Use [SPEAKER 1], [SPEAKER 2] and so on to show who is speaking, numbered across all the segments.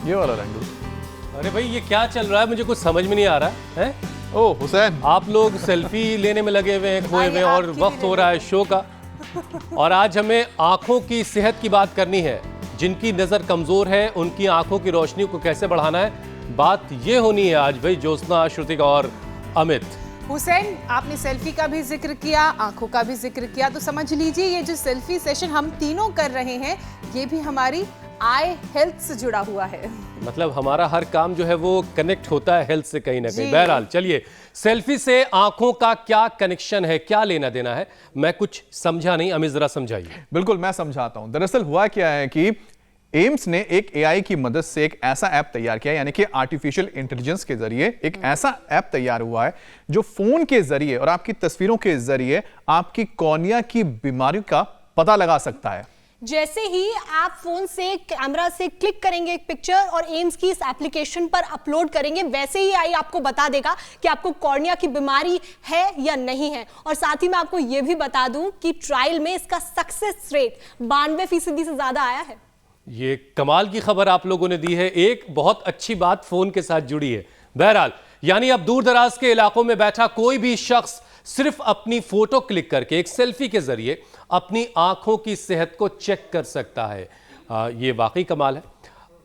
[SPEAKER 1] ये वाला रंग।
[SPEAKER 2] अरे भाई ये क्या चल रहा है, मुझे कुछ समझ में नहीं आ रहा है।
[SPEAKER 1] ओह हुसैन,
[SPEAKER 2] आप लोग सेल्फी लेने में लगे हुए हैं, खोए हुए हैं, और वक्त हो रहा है शो का। और आज हमें आंखों की सेहत की बात करनी है। जिनकी नजर कमजोर है उनकी आंखों की रोशनी को कैसे बढ़ाना है, बात ये होनी है आज भाई ज्योत्सना, श्रुतिका और अमित।
[SPEAKER 3] हुसैन, आपने सेल्फी का भी जिक्र किया, आंखों का भी जिक्र किया, तो समझ लीजिए ये जो सेल्फी सेशन हम तीनों कर रहे हैं ये भी हमारी आई हेल्थ से जुड़ा हुआ है।
[SPEAKER 2] मतलब हमारा हर काम जो है वो कनेक्ट होता है हेल्थ से कहीं ना कहीं। बहरहाल चलिए, सेल्फी से आंखों का क्या कनेक्शन है, क्या लेना देना है, मैं कुछ समझा नहीं, अमित जरा समझाइए।
[SPEAKER 1] बिल्कुल मैं समझाता हूं। दरअसल हुआ क्या है कि एम्स ने एक एआई की मदद से एक ऐसा ऐप तैयार किया, यानी कि आर्टिफिशियल इंटेलिजेंस के जरिए एक ऐसा ऐप तैयार हुआ है जो फोन के जरिए और आपकी तस्वीरों के जरिए आपकी कॉर्निया की बीमारी का पता लगा सकता है।
[SPEAKER 4] जैसे ही आप फोन से कैमरा से क्लिक करेंगे एक पिक्चर और एम्स की इस एप्लीकेशन पर अपलोड करेंगे, वैसे ही आई आपको बता देगा कि आपको कॉर्निया की बीमारी है या नहीं है। और साथ ही मैं आपको यह भी बता दूं कि ट्रायल में इसका सक्सेस रेट 92% से ज्यादा आया है।
[SPEAKER 2] ये कमाल की खबर आप लोगों ने दी है। एक बहुत अच्छी बात फोन के साथ जुड़ी है। बहरहाल यानी अब दूर दराज के इलाकों में बैठा कोई भी शख्स सिर्फ अपनी फोटो क्लिक करके एक सेल्फी के जरिए अपनी आंखों की सेहत को चेक कर सकता है। ये वाकई कमाल है।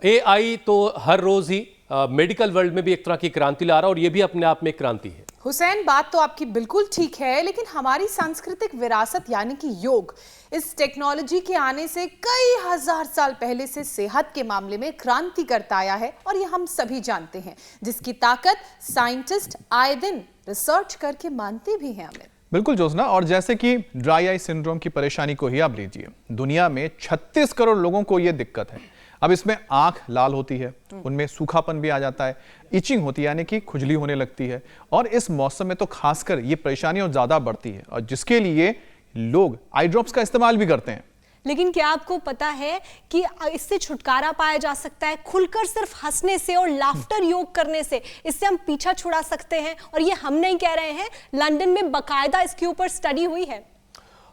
[SPEAKER 2] एआई तो हर रोज ही मेडिकल वर्ल्ड में भी एक तरह की क्रांति ला रहा है और ये भी अपने आप में क्रांति है।
[SPEAKER 3] हुसैन, बात तो आपकी बिल्कुल ठीक है, लेकिन हमारी सांस्कृतिक विरासत यानी कि योग इस टेक्नोलॉजी के आने से कई हजार साल पहले से सेहत के मामले में क्रांति करता आया है और ये हम सभी जानते हैं, जिसकी ताकत साइंटिस्ट आए दिन रिसर्च करके मानते भी हैं। अमित,
[SPEAKER 1] बिल्कुल ज्योत्सना, और जैसे कि ड्राई आई सिंड्रोम की परेशानी को ही आप लीजिए, दुनिया में 36 करोड़ लोगों को यह दिक्कत है। अब इसमें आंख लाल होती है, उनमें सूखापन भी आ जाता है, इचिंग होती है यानी कि खुजली होने लगती है, और इस मौसम में तो खासकर ये परेशानियां ज्यादा बढ़ती है, और जिसके लिए लोग आई ड्रॉप्स का इस्तेमाल भी करते हैं।
[SPEAKER 4] लेकिन क्या आपको पता है कि इससे छुटकारा पाया जा सकता है? खुलकर सिर्फ हंसने से और लाफ्टर योग करने से इससे हम पीछा छुड़ा सकते हैं। और ये हम नहीं कह रहे हैं, लंदन में बाकायदा इसके ऊपर स्टडी हुई है।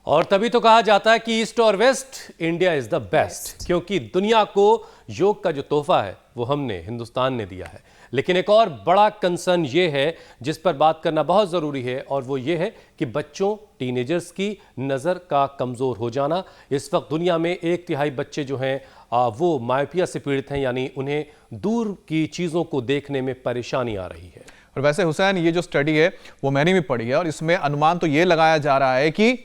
[SPEAKER 2] और तभी तो कहा जाता है कि ईस्ट और west, India is the best, क्योंकि दुनिया को योग का जो तोहफा है वो हमने, हिंदुस्तान ने दिया है। लेकिन एक और बड़ा कंसर्न ये है जिस पर बात करना बहुत ज़रूरी है, और वो ये है कि बच्चों, टीनेजर्स की नज़र का कमज़ोर हो जाना। इस वक्त दुनिया में 1/3 बच्चे जो हैं वो मायोपिया से पीड़ित हैं, यानी उन्हें दूर की चीज़ों को देखने में परेशानी आ रही है।
[SPEAKER 1] और वैसे हुसैन, ये जो स्टडी है वो मैंने भी पढ़ी है, और इसमें अनुमान तो ये लगाया जा रहा है कि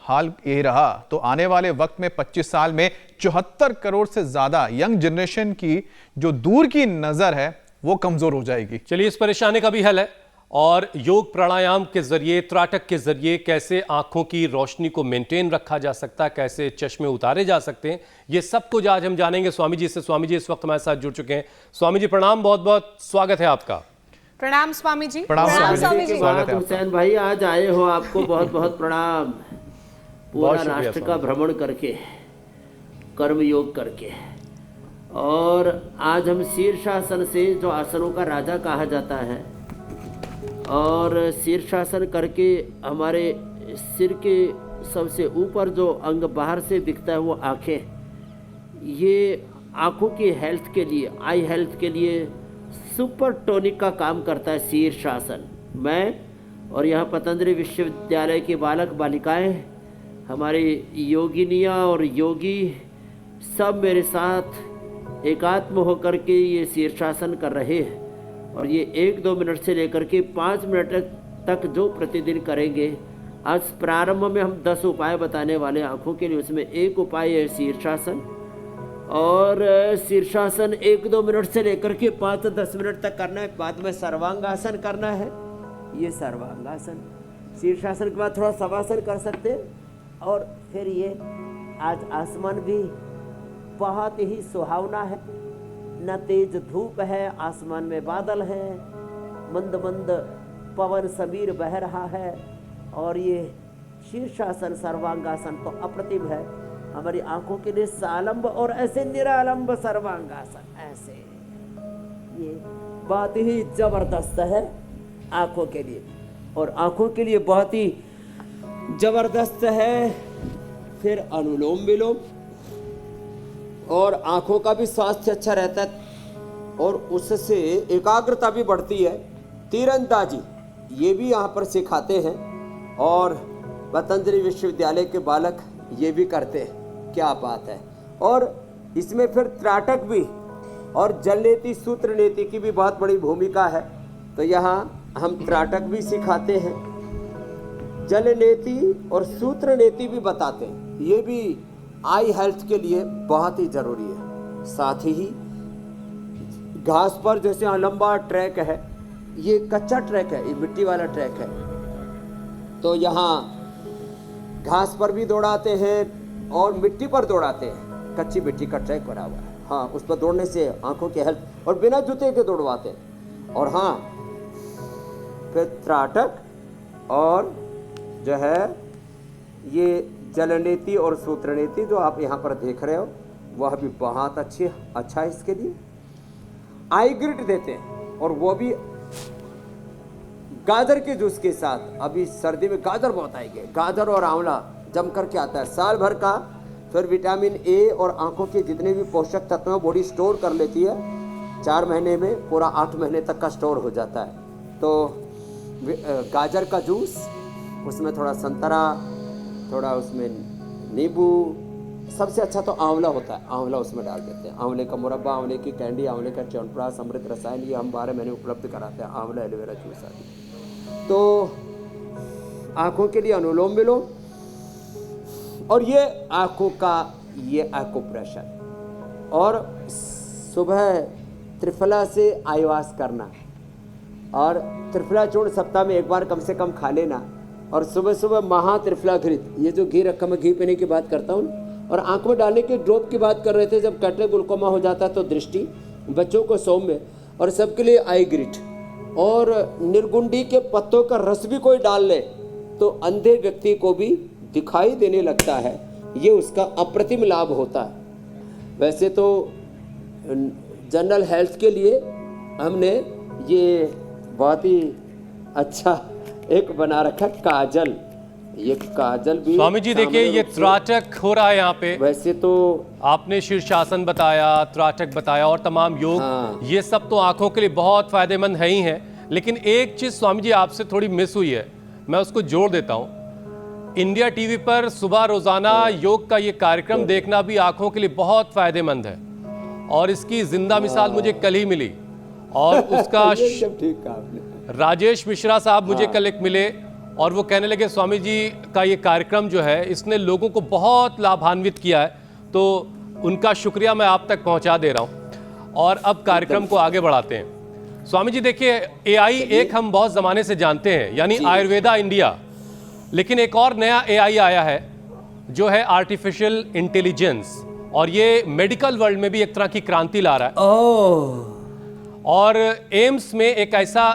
[SPEAKER 1] हाल ये रहा तो आने वाले वक्त में 25 साल में 74 करोड़ से ज्यादा यंग जनरेशन की जो दूर की नजर है वो कमजोर हो जाएगी।
[SPEAKER 2] चलिए, इस परेशानी का भी हल है, और योग प्राणायाम के जरिए, त्राटक के जरिए कैसे आंखों की रोशनी को मेंटेन रखा जा सकता है, कैसे चश्मे उतारे जा सकते हैं, ये सब कुछ आज हम जानेंगे स्वामी जी से। स्वामी जी इस वक्त हमारे साथ जुड़ चुके हैं। स्वामी जी प्रणाम, बहुत बहुत स्वागत है आपका।
[SPEAKER 3] प्रणाम स्वामी जी।
[SPEAKER 1] प्रणाम
[SPEAKER 4] स्वामी जी।
[SPEAKER 1] स्वागत है।
[SPEAKER 5] हुसैन भाई, आज आए हो, आपको बहुत बहुत प्रणाम। पूरा राष्ट्र का भ्रमण करके, कर्म योग करके, और आज हम शीर्षासन से, जो आसनों का राजा कहा जाता है, और शीर्षासन करके हमारे सिर के सबसे ऊपर जो अंग बाहर से दिखता है वो आंखें। ये आंखों की हेल्थ के लिए, आई हेल्थ के लिए सुपर टॉनिक का काम करता है शीर्षासन। मैं और यहाँ पतंजलि विश्वविद्यालय की बालक बालिकाएं, हमारी योगिनियाँ और योगी सब मेरे साथ एकात्म होकर के ये शीर्षासन कर रहे हैं, और ये 1-2 मिनट से लेकर के 5 मिनट तक जो प्रतिदिन करेंगे। आज प्रारंभ में हम 10 उपाय बताने वाले आँखों के लिए, उसमें एक उपाय है शीर्षासन, और शीर्षासन 1-2 मिनट से लेकर के 5-10 मिनट तक करना है। बाद में सर्वांगासन करना है, ये सर्वांगासन। शीर्षासन के बाद थोड़ा शवासन कर सकते हैं, और फिर ये आज आसमान भी बहुत ही सुहावना है, न तेज धूप है, आसमान में बादल हैं, मंद मंद पवन समीर बह रहा है, और ये शीर्षासन सर्वांगासन तो अप्रतिम है हमारी आंखों के लिए। सालंब और ऐसे निरालंब सर्वांगासन, ऐसे ये बहुत ही जबरदस्त है आंखों के लिए, और आंखों के लिए बहुत ही जबरदस्त है। फिर अनुलोम विलोम, और आंखों का भी स्वास्थ्य अच्छा रहता है।
[SPEAKER 6] और उससे एकाग्रता भी बढ़ती है। तीरंदाजी ये भी यहाँ पर सिखाते हैं और पतंजलि विश्वविद्यालय के बालक ये भी करते हैं। क्या बात है। और इसमें फिर त्राटक भी और जल नीति सूत्र नीति की भी बहुत बड़ी भूमिका है। तो यहाँ हम त्राटक भी सिखाते हैं, जल नीति और सूत्र नीति भी बताते हैं। ये भी आई हेल्थ के लिए बहुत ही जरूरी है। साथ ही घास पर जैसे यहाँ लंबा ट्रैक है, ये कच्चा ट्रैक है, ये मिट्टी वाला ट्रैक है, तो यहाँ घास पर भी दौड़ाते हैं और मिट्टी पर दौड़ाते हैं। कच्ची मिट्टी का ट्रैक बना हुआ है, हाँ, उस पर दौड़ने से आंखों की हेल्थ, और बिना जूते के दौड़वाते हैं। और हाँ, फिर त्राटक और जो है ये जल नीति और सूत्र नीति जो आप यहाँ पर देख रहे हो, वह भी बहुत अच्छा है इसके लिए। आई ग्रिट देते हैं और वो भी गाजर के जूस के साथ। अभी सर्दी में गाजर बहुत आएंगे, गाजर और आंवला जम करके आता है साल भर का। फिर विटामिन ए और आंखों के जितने भी पोषक तत्व हैं बॉडी स्टोर कर लेती है। 4 महीने में पूरा 8 महीने तक का स्टोर हो जाता है। तो गाजर का जूस, उसमें थोड़ा संतरा, थोड़ा उसमें नींबू, सबसे अच्छा तो आंवला होता है, आंवला उसमें डाल देते हैं। आंवले का मुरब्बा, आंवले की कैंडी, आंवले का च्यवनप्राश, अमृत रसायन, ये हम 12 महीने उपलब्ध कराते हैं। आंवला एलोवेरा जूस आदि। तो आँखों के लिए अनुलोम विलोम, और ये आँखों का ये एक्यूप्रेशर, और सुबह त्रिफला से आयुवास करना, और त्रिफला चूर्ण सप्ताह में 1 बार कम से कम खा लेना। और सुबह सुबह महा त्रिफला घृत, ये जो घी रखा, मैं घी पीने की बात करता हूँ। और आंख में डालने के ड्रॉप की बात कर रहे थे, जब कैटरेक्ट ग्लूकोमा हो जाता है तो दृष्टि, बच्चों को सौम्य, और सबके लिए आई ग्रिट। और निर्गुंडी के पत्तों का रस भी कोई डाल ले तो अंधे व्यक्ति को भी दिखाई देने लगता है। ये उसका अप्रतिम लाभ होता है। वैसे तो जनरल हेल्थ के लिए हमने ये बहुत ही अच्छा एक बना रखा काजल। ये काजल भी
[SPEAKER 2] स्वामी जी देखिए, ये त्राटक हो रहा है यहाँ पे।
[SPEAKER 6] वैसे तो
[SPEAKER 2] आपने शीर्षासन बताया, त्राटक बताया और तमाम योग,
[SPEAKER 6] हाँ।
[SPEAKER 2] ये सब तो आंखों के लिए बहुत फायदेमंद है ही है। लेकिन एक चीज स्वामी जी आपसे थोड़ी मिस हुई है, मैं उसको जोड़ देता हूँ। इंडिया टीवी पर सुबह रोजाना योग का ये कार्यक्रम देखना भी आंखों के लिए बहुत फायदेमंद है, और इसकी जिंदा मिसाल मुझे कल ही मिली। और उसका
[SPEAKER 6] ठीक कहा आपने।
[SPEAKER 2] राजेश मिश्रा साहब मुझे कल एक मिले और वो कहने लगे स्वामी जी का ये कार्यक्रम जो है इसने लोगों को बहुत लाभान्वित किया है, तो उनका शुक्रिया मैं आप तक पहुंचा दे रहा हूं। और अब कार्यक्रम को आगे बढ़ाते हैं। स्वामी जी देखिए, एआई एक हम बहुत ज़माने से जानते हैं, यानी आयुर्वेदा इंडिया, लेकिन एक और नया एआई आया है जो है आर्टिफिशियल इंटेलिजेंस, और ये मेडिकल वर्ल्ड में भी एक तरह की क्रांति ला रहा है। और एम्स में एक ऐसा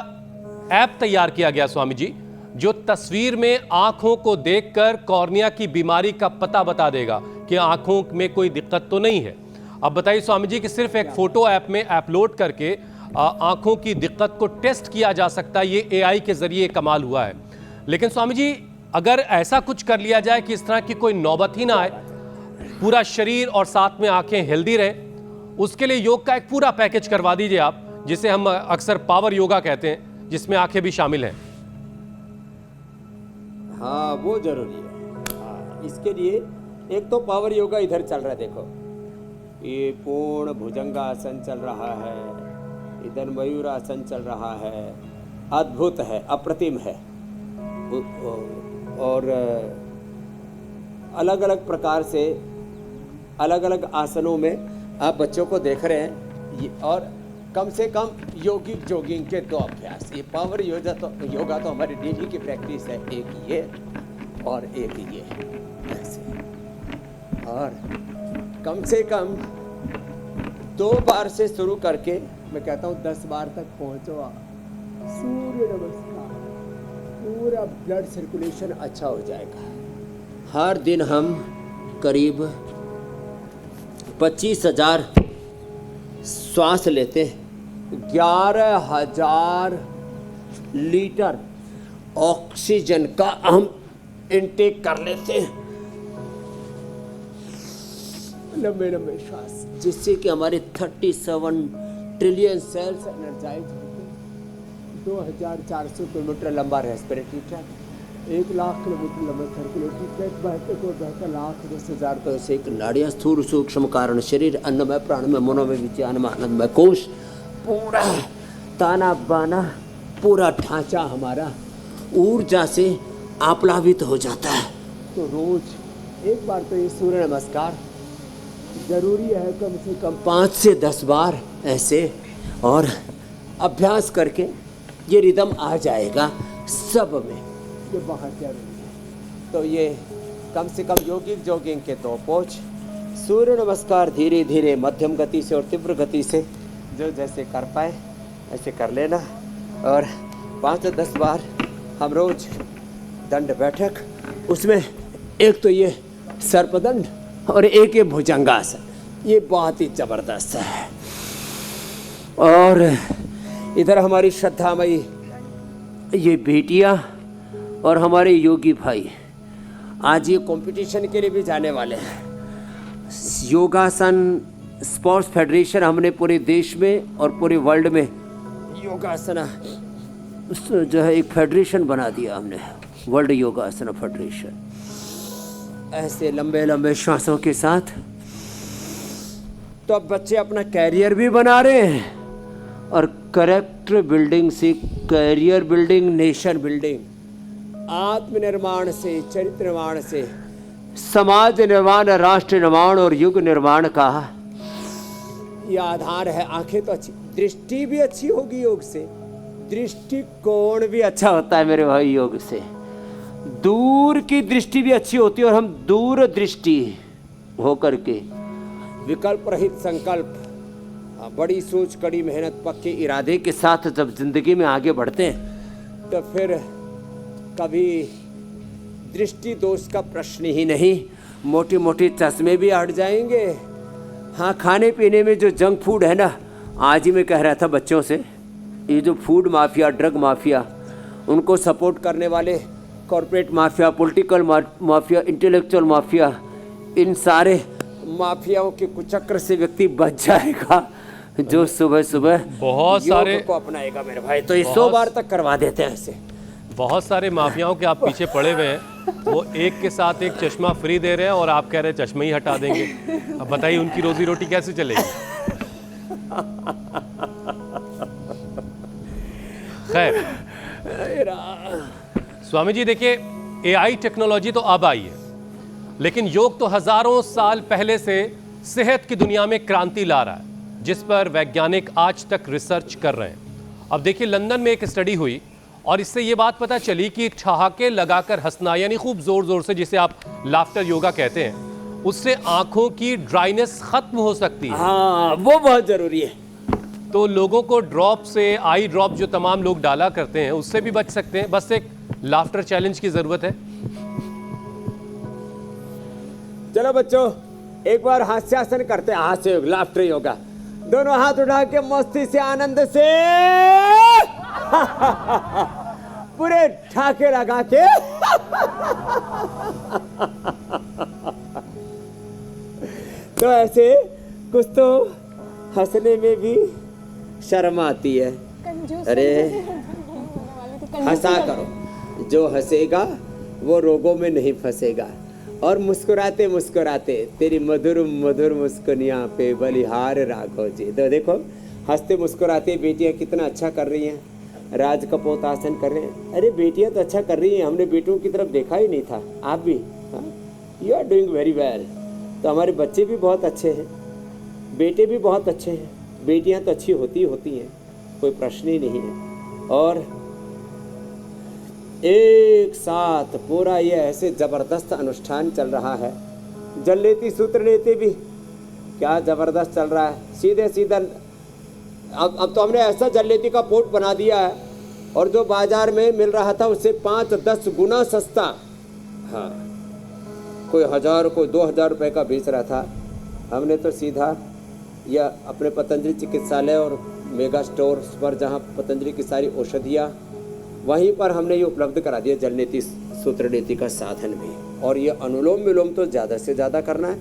[SPEAKER 2] ऐप तैयार किया गया स्वामी जी, जो तस्वीर में आंखों को देखकर कॉर्निया की बीमारी का पता बता देगा कि आंखों में कोई दिक्कत तो नहीं है। अब बताइए स्वामी जी कि सिर्फ एक फोटो ऐप में अपलोड करके आंखों की दिक्कत को टेस्ट किया जा सकता है। ये एआई के जरिए कमाल हुआ है। लेकिन स्वामी जी, अगर ऐसा कुछ कर लिया जाए कि इस तरह की कोई नौबत ही ना आए, पूरा शरीर और साथ में आंखें हेल्दी रहे, उसके लिए योग का एक पूरा पैकेज करवा दीजिए आप, जिसे हम अक्सर पावर योगा कहते हैं, जिसमें आंखें भी शामिल हैं।
[SPEAKER 6] हाँ, वो जरूरी है। हाँ, इसके लिए एक तो पावर योगा इधर चल रहा है, देखो ये पूर्ण भुजंगासन चल रहा है, इधर मयूरासन चल रहा है। अद्भुत है, अप्रतिम है। और अलग अलग प्रकार से अलग अलग आसनों में आप बच्चों को देख रहे हैं। और कम से कम योगिक जॉगिंग के 2 अभ्यास। ये पावर योगा तो हमारी डेली की प्रैक्टिस है, एक ये और एक ये ऐसे। और कम से कम 2 बार से शुरू करके मैं कहता हूँ 10 बार तक पहुँचो आप। सूर्य नमस्कार, पूरा ब्लड सर्कुलेशन अच्छा हो जाएगा। हर दिन हम करीब 25,000 श्वास लेते हैं, 11,000 लीटर ऑक्सीजन का हम इनटेक कर लेते हैं, लंबे लंबे श्वास, जिससे कि हमारे ट्रिलियन सेल्स एनर्जाइज होते, 2400 किलोमीटर लंबा रेस्पिरेटरी ट्रैक्ट, 1 लाख किलोमीटर लंबा सर्कुलेटरी ट्रैक्ट, 72 लाख 10,000 तो ऐसे एक नाड़ियाँ, स्थूल सूक्ष्म कारण शरीर, अन्नमय प्राणमय मनोमय विज्ञानमय आनंदमय कोश, पूरा ताना बाना पूरा ढांचा हमारा ऊर्जा से आप्लावित हो जाता है। तो रोज एक बार तो ये सूर्य नमस्कार जरूरी है, कम से कम 5 से 10 बार ऐसे, और अभ्यास करके ये रिदम आ जाएगा सब में, ये बहुत जरूरी है। तो ये कम से कम यौगिक जॉगिंग के 2 पोज, सूर्य नमस्कार धीरे धीरे मध्यम गति से और तीव्र गति से जो जैसे कर पाए ऐसे कर लेना, और 5 से 10 बार हम रोज दंड बैठक, उसमें एक तो ये सर्पदंड और एक ये भुजंगासन, ये बहुत ही जबरदस्त है। और इधर हमारी श्रद्धामयी ये बेटियां और हमारे योगी भाई आज ये कंपटीशन के लिए भी जाने वाले हैं। योगासन स्पोर्ट्स फेडरेशन हमने पूरे देश में और पूरे वर्ल्ड में योगासन जो है एक फेडरेशन बना दिया हमने, वर्ल्ड योगासन फेडरेशन। ऐसे लंबे लंबे श्वासों के साथ तो अब बच्चे अपना कैरियर भी बना रहे हैं, और कैरेक्टर बिल्डिंग से कैरियर बिल्डिंग, नेशन बिल्डिंग, आत्मनिर्माण से, चरित्र निर्माण से समाज निर्माण, राष्ट्र निर्माण और युग निर्माण का ये आधार है। आंखें तो अच्छी, दृष्टि भी अच्छी होगी योग से, दृष्टिकोण भी अच्छा होता है मेरे भाई योग से, दूर की दृष्टि भी अच्छी होती है, और हम दूर दृष्टि होकर के विकल्प रहित संकल्प, बड़ी सोच, कड़ी मेहनत, पक्के इरादे के साथ जब जिंदगी में आगे बढ़ते हैं तो फिर कभी दृष्टि दोष का प्रश्न ही नहीं। मोटे मोटे चश्मे भी हट जाएंगे। हाँ, खाने पीने में जो जंक फूड है ना, आज ही मैं कह रहा था बच्चों से, ये जो फूड माफिया, ड्रग माफिया, उनको सपोर्ट करने वाले corporate mafia, political mafia, intellectual mafia, इन सारे माफियाओं के कुचक्र से व्यक्ति बच जाएगा जो सुबह सुबह
[SPEAKER 2] बहुत सारे
[SPEAKER 6] को अपनाएगा मेरे भाई। तो ये 100 बार तक करवा देते हैं ऐसे।
[SPEAKER 2] बहुत सारे माफियाओं के आप पीछे पड़े हुए हैं, वो एक के साथ एक चश्मा फ्री दे रहे हैं और आप कह रहे हैं चश्मा ही हटा देंगे। अब बताइए उनकी रोजी रोटी कैसे चलेगी। खैर स्वामी जी, देखिए एआई टेक्नोलॉजी तो अब आई है, लेकिन योग तो हजारों साल पहले से सेहत की दुनिया में क्रांति ला रहा है, जिस पर वैज्ञानिक आज तक रिसर्च कर रहे हैं। अब देखिए लंदन में एक स्टडी हुई और इससे ये बात पता चली कि ठहाके लगाकर हंसना, यानी खूब जोर जोर से, जिसे आप लाफ्टर योगा कहते हैं, उससे आंखों की ड्राइनेस खत्म हो सकती है।
[SPEAKER 6] हाँ, वो बहुत जरूरी है।
[SPEAKER 2] तो लोगों को ड्रॉप से, आई ड्रॉप जो तमाम लोग डाला करते हैं, उससे भी बच सकते हैं। बस एक लाफ्टर चैलेंज की जरूरत है।
[SPEAKER 6] चलो बच्चों, एक बार हास्यासन करते हैं, हास्य योग, लाफ्टर योगा। दोनों हाथ उठा के मस्ती से, आनंद से पूरे ठाके लगा के तो ऐसे कुछ तो हंसने में भी शर्म आती है। अरे हंसा करो, जो हंसेगा वो रोगों में नहीं फंसेगा। और मुस्कुराते मुस्कुराते तेरी मधुर मधुर मुस्कुनियाँ पे बलिहार राघव जी। तो देखो हंसते मुस्कुराते बेटियाँ कितना अच्छा कर रही हैं, राज कपोत आसन कर रहे हैं। अरे बेटियाँ तो अच्छा कर रही हैं, हमने बेटों की तरफ देखा ही नहीं था। आप भी, हाँ, you are doing very well. तो हमारे बच्चे भी बहुत अच्छे हैं, बेटे भी बहुत अच्छे हैं, बेटियाँ तो अच्छी होती हैं, कोई प्रश्न ही नहीं है। और एक साथ पूरा ये ऐसे जबरदस्त अनुष्ठान चल रहा है। जल लेती सूत्र लेते भी क्या जबरदस्त चल रहा है। सीधे सीधा अब तो हमने ऐसा जल लेती का पोर्ट बना दिया है, और जो बाजार में मिल रहा था उससे 5-10 गुना सस्ता। हाँ, कोई 1000 कोई 2000 रुपये का बेच रहा था। हमने तो सीधा या अपने पतंजलि चिकित्सालय और मेगा स्टोर्स पर, जहाँ पतंजलि की सारी औषधियाँ, वहीं पर हमने ये उपलब्ध करा दिया जल नीति सूत्र नीति का साधन भी। और ये अनुलोम विलोम तो ज़्यादा से ज़्यादा करना है।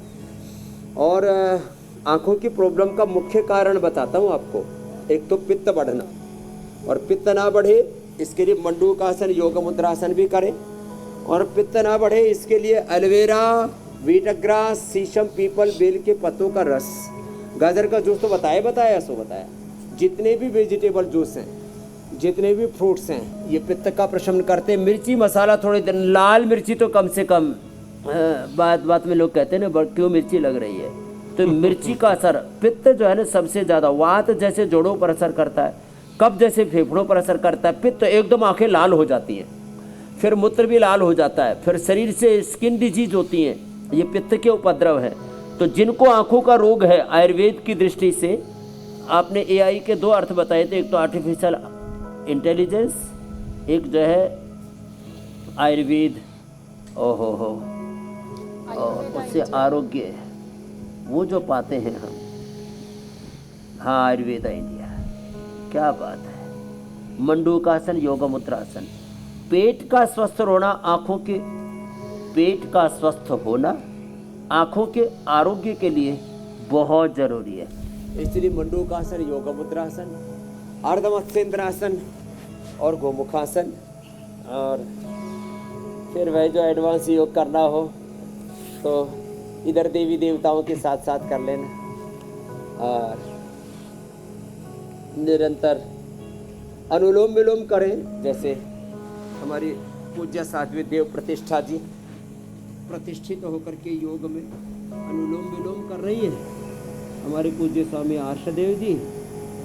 [SPEAKER 6] और आँखों की प्रॉब्लम का मुख्य कारण बताता हूँ आपको, एक तो पित्त बढ़ना, और पित्त ना बढ़े इसके लिए मंडूकासन योग मुद्रासन भी करें, और पित्त ना बढ़े इसके लिए एलोवेरा, वीटग्रास, शीशम, पीपल, बेल के पत्तों का रस, गाजर का जूस तो बताया, जितने भी वेजिटेबल जूस हैं, जितने भी फ्रूट्स हैं, ये पित्त का प्रशमन करते हैं। मिर्ची मसाला थोड़े दिन, लाल मिर्ची तो कम से कम, बात में लोग कहते हैं ना क्यों मिर्ची लग रही है, तो मिर्ची का असर पित्त जो है ना सबसे ज़्यादा, वात जैसे जोड़ों पर असर करता है, कब्ज जैसे फेफड़ों पर असर करता है, पित्त एकदम आंखें लाल हो जाती हैं, फिर मूत्र भी लाल हो जाता है, फिर शरीर से स्किन डिजीज होती हैं, ये पित्त के उपद्रव है। तो जिनको आंखों का रोग है आयुर्वेद की दृष्टि से, आपने एआई के दो अर्थ बताए थे, एक तो आर्टिफिशियल इंटेलिजेंस, एक जो है आयुर्वेद, ओहो हो, और उससे आरोग्य वो जो पाते हैं हम, हाँ आयुर्वेद इंडिया, क्या बात है। मंडूकासन, योग मुद्रासन, पेट का स्वस्थ होना, पेट का स्वस्थ होना आँखों के आरोग्य के लिए बहुत जरूरी है। इसलिए मंडूकासन, योग मुद्रासन, अर्धमत्स्येंद्रासन और गोमुखासन, और फिर वह जो एडवांस योग करना हो तो इधर देवी देवताओं के साथ साथ कर लेना, और निरंतर अनुलोम विलोम करें। जैसे हमारी पूज्य साध्वी देव प्रतिष्ठा जी प्रतिष्ठित होकर के योग में अनुलोम विलोम कर रही है, हमारे पूज्य स्वामी आर्षदेव जी,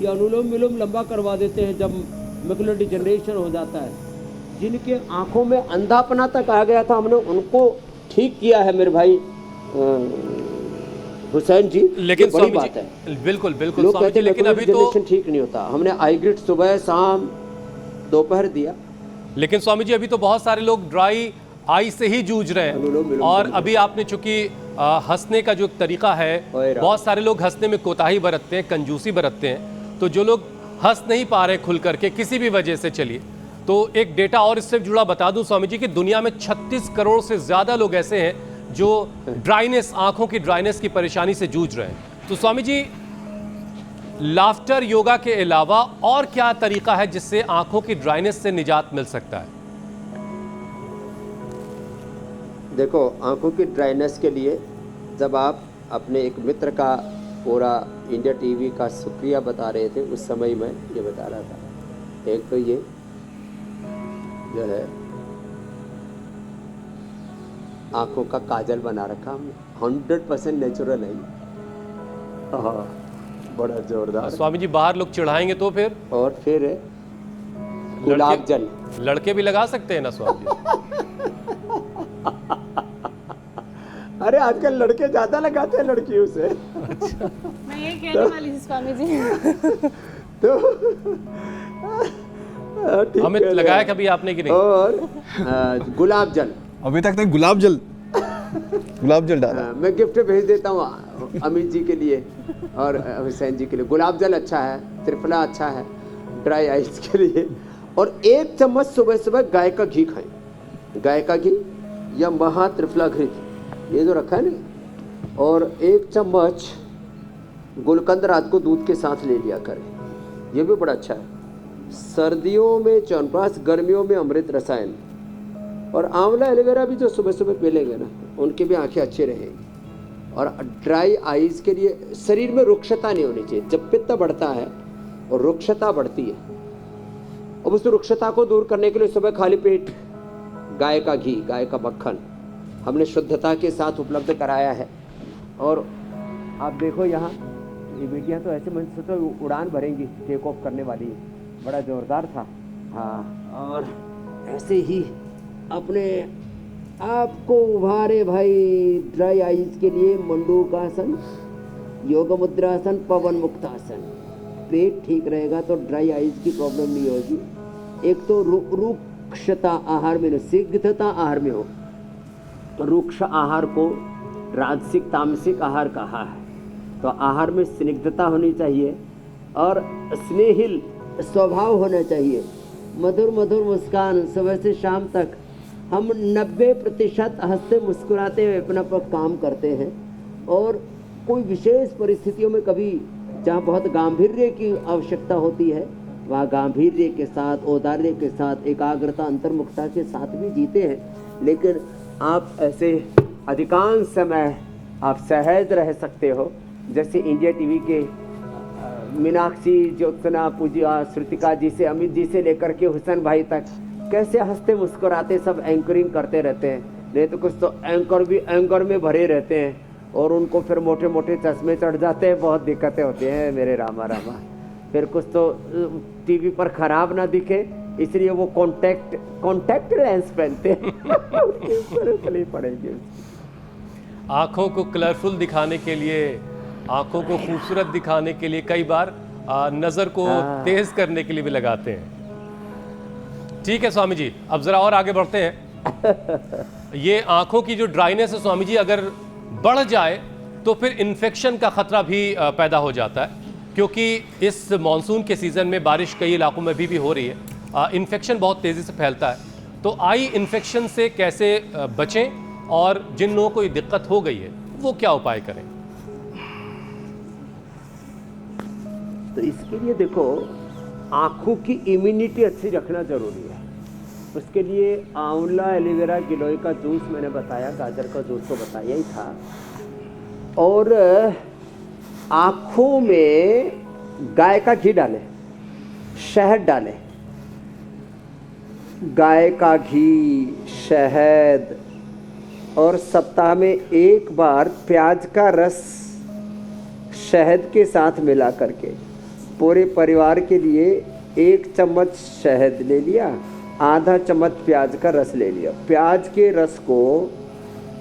[SPEAKER 6] ये अनुलोम विलोम लंबा करवा देते हैं जब मैकुलर डिजनरेशन हो जाता है। जिनके आंखों में अंधापना तक आ गया था, हमने उनको ठीक किया है मेरे भाई हुसैन जी।
[SPEAKER 2] लेकिन
[SPEAKER 6] बड़ी बात है,
[SPEAKER 2] बिल्कुल
[SPEAKER 6] लोग कहते हैं लेकिन अभी तो ठीक नहीं होता, हमने आईग्रिड सुबह शाम दोपहर दिया।
[SPEAKER 2] लेकिन स्वामी जी अभी तो बहुत सारे लोग ड्राई आई से ही जूझ रहे हैं, और अभी आपने चूंकि हंसने का जो तरीका है, बहुत सारे लोग हंसने में कोताही बरतते हैं, कंजूसी बरतते हैं, तो जो लोग हंस नहीं पा रहे खुल करके किसी भी वजह से, चलिए तो एक डेटा और इससे जुड़ा बता दूं स्वामी जी कि दुनिया में 36 करोड़ से ज्यादा लोग ऐसे हैं जो ड्राइनेस, आंखों की ड्राइनेस की परेशानी से जूझ रहे हैं। तो स्वामी जी, लाफ्टर योगा के अलावा और क्या तरीका है जिससे आंखों की ड्राइनेस से निजात मिल सकता है?
[SPEAKER 6] देखो, आंखों की ड्राइनेस के लिए जब आप अपने एक मित्र का पूरा इंडिया टीवी का शुक्रिया बता रहे थे, उस समय मैं ये बता रहा था, एक तो ये जो है आंखों का काजल बना रखा हमने, 100% नेचुरल है, हाँ बड़ा जोरदार।
[SPEAKER 2] स्वामी जी बाहर लोग चिढ़ाएंगे तो फिर? और
[SPEAKER 6] फिर गुलाब जल,
[SPEAKER 2] लड़के भी लगा सकते हैं ना स्वामी जी?
[SPEAKER 6] अरे आजकल लड़के ज्यादा लगाते हैं लड़कियों से।
[SPEAKER 4] अच्छा। मैं ये कहने वाली थी स्वामी जी।
[SPEAKER 6] तो
[SPEAKER 2] हमें लगाया कभी आपने कि नहीं?
[SPEAKER 6] और गुलाब जल,
[SPEAKER 1] अभी तक तो गुलाब जल डाला।
[SPEAKER 6] मैं गिफ्ट भेज देता हूँ अमित जी के लिए और हुसैन जी के लिए। गुलाब जल अच्छा है, त्रिफला अच्छा है ड्राई आइज के लिए, और 1 चम्मच सुबह सुबह गाय का घी खाएं, गाय का घी या महा त्रिफला घी, ये जो रखा है ना, और 1 चम्मच गुलकंद रात को दूध के साथ ले लिया करें, ये भी बड़ा अच्छा है। सर्दियों में च्यवनप्राश, गर्मियों में अमृत रसायन, और आंवला एलोवेरा भी जो सुबह सुबह पी लेंगे ना, उनकी भी आंखें अच्छी रहेंगी। और ड्राई आइज के लिए शरीर में रुक्षता नहीं होनी चाहिए। जब पित्त बढ़ता है और रुक्षता बढ़ती है, अब उस रुक्षता को दूर करने के लिए सुबह खाली पेट गाय का घी, गाय का मक्खन हमने शुद्धता के साथ उपलब्ध कराया है। और आप देखो यहाँ ये बेटियाँ तो ऐसे मन से तो उड़ान भरेंगी, टेक ऑफ करने वाली है, बड़ा जोरदार था। हाँ, और ऐसे ही अपने आपको उभारे भाई ड्राई आइज के लिए मंडूकासन, योग मुद्रासन, पवन मुक्तासन। पेट ठीक रहेगा तो ड्राई आइज की प्रॉब्लम नहीं होगी। एक तो रुक्षता आहार में, शीघ्रता आहार में हो, रुक्ष आहार को राजसिक तामसिक आहार कहा है, तो आहार में स्निग्धता होनी चाहिए और स्नेहिल स्वभाव होना चाहिए, मधुर मधुर मुस्कान। सुबह से शाम तक हम 90% हंसते मुस्कुराते हुए अपना काम करते हैं, और कोई विशेष परिस्थितियों में कभी जहाँ बहुत गांभीर्य की आवश्यकता होती है वहाँ गांभीर्य के साथ, औदार्य के साथ, एकाग्रता, अंतर्मुखता के साथ भी जीते हैं। लेकिन आप ऐसे अधिकांश समय आप सहज रह सकते हो, जैसे इंडिया टीवी के मीनाक्षी, ज्योत्सना, पूजा, श्रुतिका जी से, अमित जी से लेकर के हुसैन भाई तक कैसे हंसते मुस्कुराते सब एंकरिंग करते रहते हैं। नहीं तो कुछ तो एंकर भी एंकर में भरे रहते हैं और उनको फिर मोटे मोटे चश्मे चढ़ जाते हैं, बहुत दिक्कतें होती हैं मेरे रामा रामा। फिर कुछ तो टीवी पर खराब ना दिखे इसलिए वो कॉन्टैक्ट लेंस पहनते हैं। पड़ेगी
[SPEAKER 2] आंखों को कलरफुल दिखाने के लिए, आंखों को खूबसूरत दिखाने के लिए कई बार नजर को तेज करने के लिए भी लगाते हैं। ठीक है स्वामी जी, अब जरा और आगे बढ़ते हैं। ये आंखों की जो ड्राइनेस है स्वामी जी, अगर बढ़ जाए तो फिर इन्फेक्शन का खतरा भी पैदा हो जाता है, क्योंकि इस मॉनसून के सीजन में बारिश कई इलाकों में भी हो रही है, इन्फेक्शन बहुत तेजी से फैलता है। तो आई इन्फेक्शन से कैसे बचें और जिन लोगों को ये दिक्कत हो गई है वो क्या उपाय करें?
[SPEAKER 6] तो इसके लिए देखो, आँखों की इम्यूनिटी अच्छी रखना जरूरी है। उसके लिए आंवला, एलोवेरा, गिलोय का जूस मैंने बताया, गाजर का जूस तो बताया ही था। और आँखों में गाय का घी डालें, शहद डालें। गाय का घी, शहद, और सप्ताह में एक बार प्याज का रस शहद के साथ मिला करके पूरे परिवार के लिए 1 चम्मच शहद ले लिया, आधा चम्मच प्याज का रस ले लिया। प्याज के रस को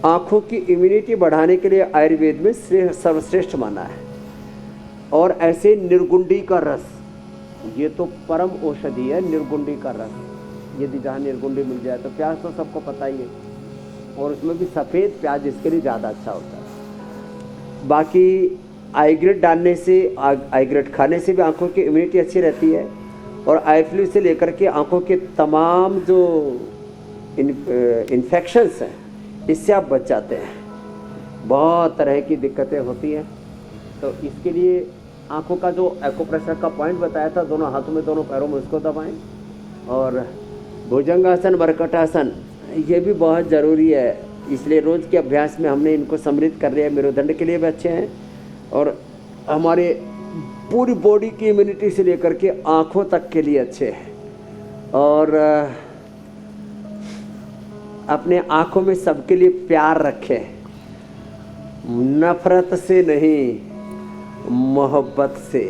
[SPEAKER 6] आँखों की इम्यूनिटी बढ़ाने के लिए आयुर्वेद में सर्वश्रेष्ठ माना है। और ऐसे निर्गुंडी का रस, ये तो परम औषधि है। निर्गुंडी का रस, यदि जहाँ निर्गुंडी मिल जाए तो, प्याज तो सबको पता ही है, और उसमें भी सफ़ेद प्याज इसके लिए ज़्यादा अच्छा होता है। बाकी आईग्रेट डालने से, आईग्रेट खाने से भी आँखों की इम्यूनिटी अच्छी रहती है। और आई फ्लू से लेकर के आँखों के तमाम जो इन्फेक्शंस हैं इससे आप बच जाते हैं। बहुत तरह की दिक्कतें होती हैं, तो इसके लिए आँखों का जो एक्यूप्रेशर का पॉइंट बताया था, दोनों हाथों में, दोनों पैरों में, उसको दबाएं। और भुजंगासन, बरकटासन, ये भी बहुत ज़रूरी है, इसलिए रोज़ के अभ्यास में हमने इनको सम्मिलित कर लिया। मेरुदंड के लिए भी अच्छे हैं और हमारे पूरी बॉडी की इम्यूनिटी से लेकर के आँखों तक के लिए अच्छे हैं। और अपने आँखों में सबके लिए प्यार रखें, नफरत से नहीं, मोहब्बत से।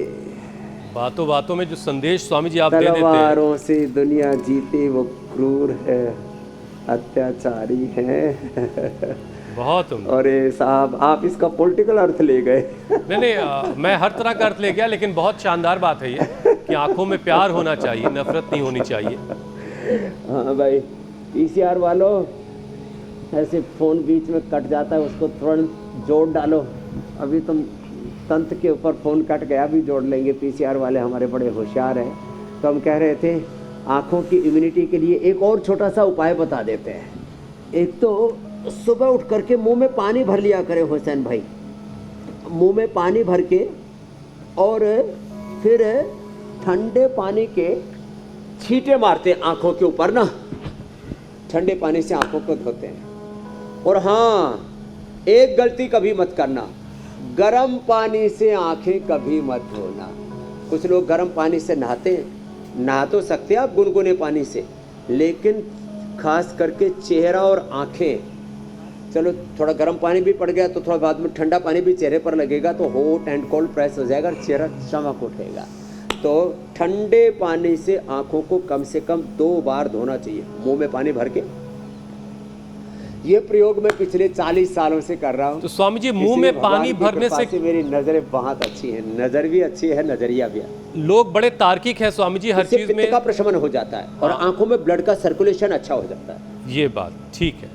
[SPEAKER 2] बातों बातों में जो संदेश स्वामी जी आप दे देते हैं,
[SPEAKER 6] तलवारों से दुनिया जीते वो क्रूर है, अत्याचारी है।
[SPEAKER 2] बहुत उम्दा।
[SPEAKER 6] और साहब आप इसका पॉलिटिकल अर्थ ले गए।
[SPEAKER 2] नहीं, मैं हर तरह का अर्थ ले गया, लेकिन बहुत शानदार बात है ये कि आंखों में प्यार होना चाहिए, नफरत नहीं होनी चाहिए।
[SPEAKER 6] हाँ भाई, पीसीआर वालों, ऐसे फ़ोन बीच में कट जाता है, उसको तुरंत जोड़ डालो। अभी तुम तंत्र के ऊपर फ़ोन कट गया, भी जोड़ लेंगे। पीसीआर वाले हमारे बड़े होशियार हैं। तो हम कह रहे थे आँखों की इम्यूनिटी के लिए एक और छोटा सा उपाय बता देते हैं। एक तो सुबह उठ करके मुंह में पानी भर लिया करें हुसैन भाई, मुंह में पानी भर के, और फिर ठंडे पानी के छींटे मारते हैं आँखों के ऊपर ना, ठंडे पानी से आँखों को धोते हैं। और हाँ, एक गलती कभी मत करना, गर्म पानी से आँखें कभी मत धोना। कुछ लोग गर्म पानी से नहाते हैं, नहा तो सकते हैं आप गुनगुने पानी से, लेकिन खास करके चेहरा और आँखें, चलो थोड़ा गर्म पानी भी पड़ गया तो थोड़ा बाद में ठंडा पानी भी चेहरे पर लगेगा तो हॉट एंड कोल्ड प्रेस हो जाएगा, चेहरा चमक उठेगा। तो ठंडे पानी से आँखों को कम से कम 2 बार धोना चाहिए, मुंह में पानी भर के। ये प्रयोग मैं पिछले 40 सालों से कर रहा हूँ।
[SPEAKER 2] तो स्वामी जी, मुंह में पानी भरने से
[SPEAKER 6] मेरी नजरें बहुत अच्छी हैं, नजर भी अच्छी है, नजरिया भी है।
[SPEAKER 2] लोग बड़े तार्किक हैं स्वामी जी, हर चीज में
[SPEAKER 6] का प्रशमन हो जाता है और आंखों में ब्लड का सर्कुलेशन अच्छा हो जाता है।
[SPEAKER 2] ये बात ठीक है,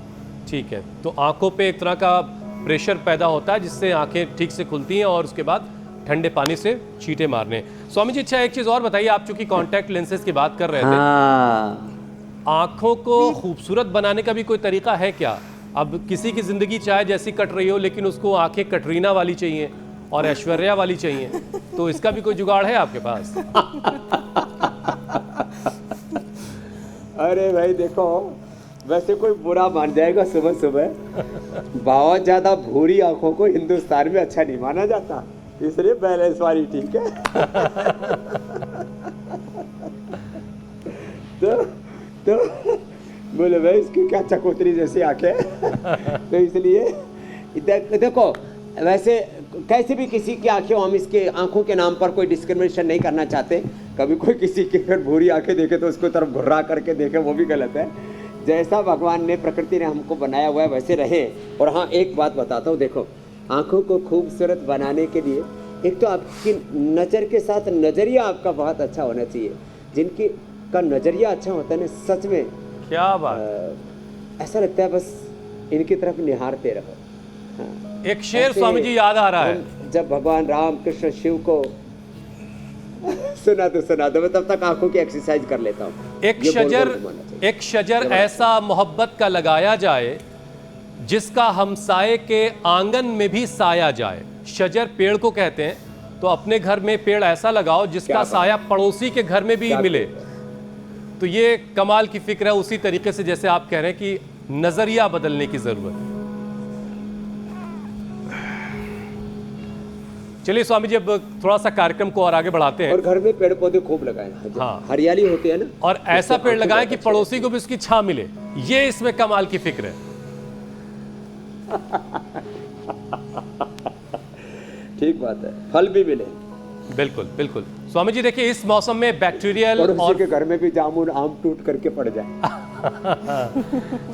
[SPEAKER 2] ठीक है। तो आंखों पे एक तरह का प्रेशर पैदा होता है जिससे आंखें ठीक से खुलती हैं और उसके बाद ठंडे पानी से छींटे मारने। स्वामी जी, अच्छा एक चीज और बताइए, आप चूंकि कॉन्टैक्ट लेंसेज की बात कर रहे थे, आंखों को खूबसूरत बनाने का भी कोई तरीका है क्या? अब किसी की जिंदगी चाहे जैसी कट रही हो, लेकिन उसको आंखें कटरीना वाली चाहिए, और ऐश्वर्या वाली चाहिए, तो इसका भी कोई जुगाड़ है आपके पास?
[SPEAKER 6] अरे भाई देखो, वैसे कोई बुरा मान जाएगा सुबह सुबह, बहुत ज्यादा भूरी आंखों को हिंदुस्तान में अच्छा नहीं माना जाता, इसलिए बैलेंस वाली ठीक है। तो बोले भाई इसकी क्या चकोतरी जैसी आंखें। तो इसलिए देखो, वैसे कैसे भी किसी की आंखें, हम इसके आंखों के नाम पर कोई डिस्क्रिमिनेशन नहीं करना चाहते। कभी कोई किसी की फिर भूरी आंखें देखे तो उसको तरफ घुर्रा करके देखे, वो भी गलत है। जैसा भगवान ने, प्रकृति ने हमको बनाया हुआ है वैसे रहे। और हाँ, एक बात बताता हूँ, देखो आंखों को खूबसूरत बनाने के लिए एक तो आपकी नज़र के साथ नज़रिया आपका बहुत अच्छा होना चाहिए। जिनकी का नज़रिया अच्छा होता है ना, सच में
[SPEAKER 2] क्या बात,
[SPEAKER 6] ऐसा लगता है बस इनकी तरफ निहारते रहो। हाँ।
[SPEAKER 2] एक शेर स्वामी जी याद आ रहा है,
[SPEAKER 6] जब भगवान राम कृष्ण शिव को सुना दो, मैं तब तक आंखों की एक्सरसाइज कर लेता हूँ।
[SPEAKER 2] एक शजर ऐसा मोहब्बत का लगाया जाए जिसका हमसाये के आंगन में भी साया जाए। शजर पेड़ को कहते हैं, तो अपने घर में पेड़ ऐसा लगाओ जिसका साया पड़ोसी के घर में भी मिले। तो ये कमाल की फिक्र है, उसी तरीके से जैसे आप कह रहे हैं कि नजरिया बदलने की जरूरत है। चलिए स्वामी जी, अब थोड़ा सा कार्यक्रम को और आगे बढ़ाते हैं।
[SPEAKER 6] और घर में पेड़ पौधे खूब लगाएं।
[SPEAKER 2] हाँ,
[SPEAKER 6] हरियाली होती है ना,
[SPEAKER 2] और ऐसा पेड़ लगाएं कि पड़ोसी को भी उसकी छां मिले। ये इसमें कमाल की फिक्र है।
[SPEAKER 6] ठीक बात है, फल भी मिले।
[SPEAKER 2] बिल्कुल बिल्कुल। स्वामी जी देखिए, इस मौसम में बैक्टीरियल और
[SPEAKER 6] के घर में भी जामुन आम टूट करके पड़ जाए।